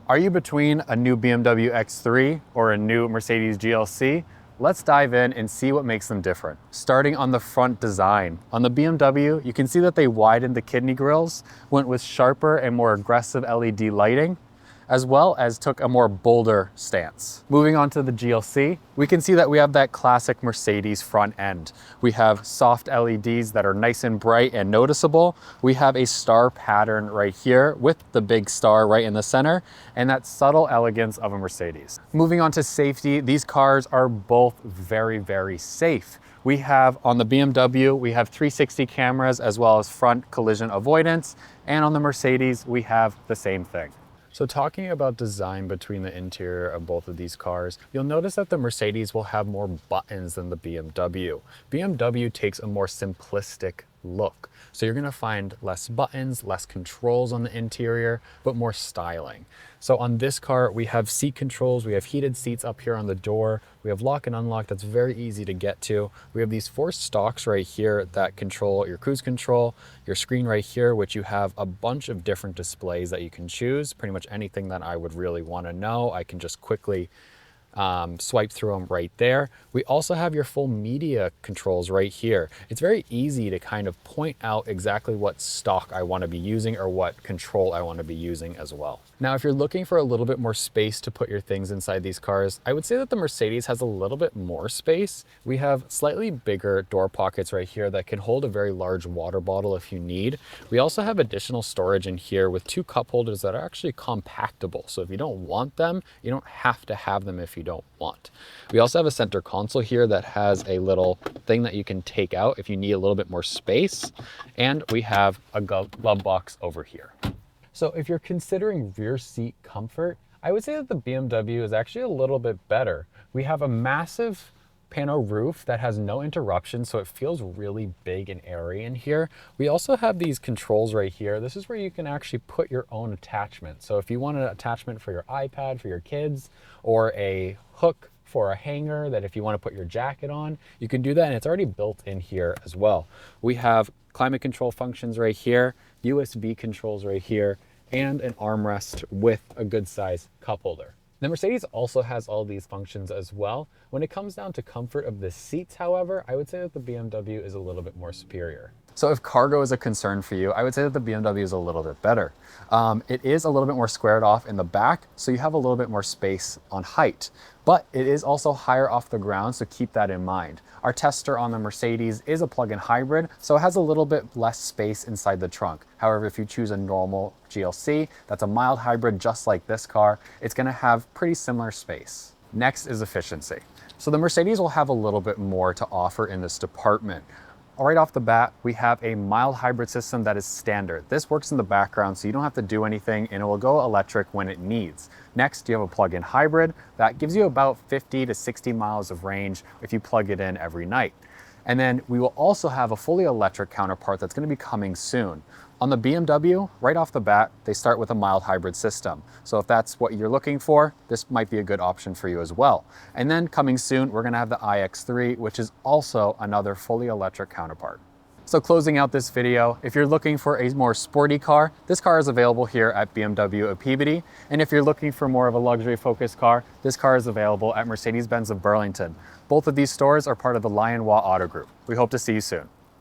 Are you between a new BMW X3 or a new Mercedes GLC? Let's dive in and see what makes them different. Starting on the front design. On the BMW, you can see that they widened the kidney grills, went with sharper and more aggressive LED lighting, as well as took a more bolder stance. Moving on to the GLC, we can see that we have that classic Mercedes front end. We have soft LEDs that are nice and bright and noticeable. We have a star pattern right here with the big star right in the center, and that subtle elegance of a Mercedes. Moving on to safety, these cars are both very, very safe. We have on the BMW, we have 360 cameras as well as front collision avoidance, and on the Mercedes, we have the same thing. So talking about design between the interior of both of these cars, you'll notice that the Mercedes will have more buttons than the BMW. BMW takes a more simplistic look. So you're gonna find less buttons, less controls on the interior, but more styling. So on this car, we have seat controls, we have heated seats up here on the door, we have lock and unlock that's very easy to get to. We have these 4 stalks right here that control your cruise control, your screen right here, which you have a bunch of different displays that you can choose. Pretty much anything that I would really wanna know, I can just quickly swipe through them right there. We also have your full media controls right here. It's very easy to kind of point out exactly what stock I want to be using or what control I want to be using as well. Now, if you're looking for a little bit more space to put your things inside these cars, I would say that the Mercedes has a little bit more space. We have slightly bigger door pockets right here that can hold a very large water bottle if you need. We also have additional storage in here with 2 cup holders that are actually compactable. So if you don't want them, you don't have to have them if you don't want. We also have a center console here that has a little thing that you can take out if you need a little bit more space. And we have a glove box over here. So if you're considering rear seat comfort, I would say that the BMW is actually a little bit better. We have a massive pano roof that has no interruption, so it feels really big and airy in here. We also have these controls right here. This is where you can actually put your own attachment. So if you want an attachment for your iPad for your kids, or a hook for a hanger that if you want to put your jacket on, you can do that, and it's already built in here as well. We have climate control functions right here, USB controls right here, and an armrest with a good size cup holder. The Mercedes also has all these functions as well. When it comes down to comfort of the seats, however, I would say that the BMW is a little bit more superior. So if cargo is a concern for you, I would say that the BMW is a little bit better. It is a little bit more squared off in the back, so you have a little bit more space on height, but it is also higher off the ground, so keep that in mind. Our tester on the Mercedes is a plug-in hybrid, so it has a little bit less space inside the trunk. However, if you choose a normal GLC, that's a mild hybrid just like this car, it's gonna have pretty similar space. Next is efficiency. So the Mercedes will have a little bit more to offer in this department. Right off the bat, we have a mild hybrid system that is standard. This works in the background, so you don't have to do anything, and it will go electric when it needs. Next, you have a plug-in hybrid that gives you about 50 to 60 miles of range if you plug it in every night. And then we will also have a fully electric counterpart that's going to be coming soon. On the BMW, right off the bat, they start with a mild hybrid system. So if that's what you're looking for, this might be a good option for you as well. And then coming soon, we're going to have the iX3, which is also another fully electric counterpart. So closing out this video, if you're looking for a more sporty car, this car is available here at BMW of Peabody. And if you're looking for more of a luxury focused car, this car is available at Mercedes-Benz of Burlington. Both of these stores are part of the Lyon-Waugh Auto Group. We hope to see you soon.